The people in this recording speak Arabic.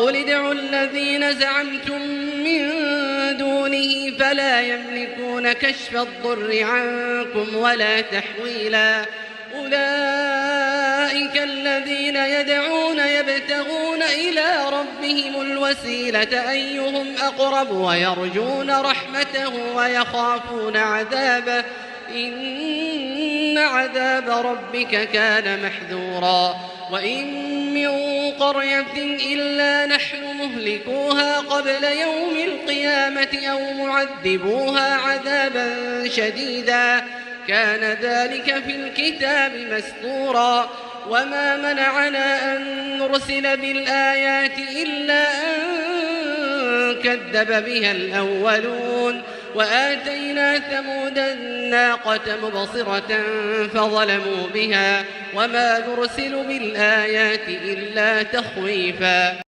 وقل ادعوا الذين زعمتم من دونه فلا يملكون كشف الضر عنكم ولا تحويلا أولئك الذين يدعون يبتغون إلى ربهم الوسيلة أيهم أقرب ويرجون رحمته ويخافون عذابه إن عذاب ربك كان محذورا وإن من قرية إلا نحن مهلكوها قبل يوم القيامة أو معذبوها عذابا شديدا كان ذلك في الكتاب مسطورا وما منعنا أن نرسل بالآيات إلا أن كذب بها الأولون وآتينا ثمود الناقة مبصرة فظلموا بها وما نرسل بالآيات إلا تخويفا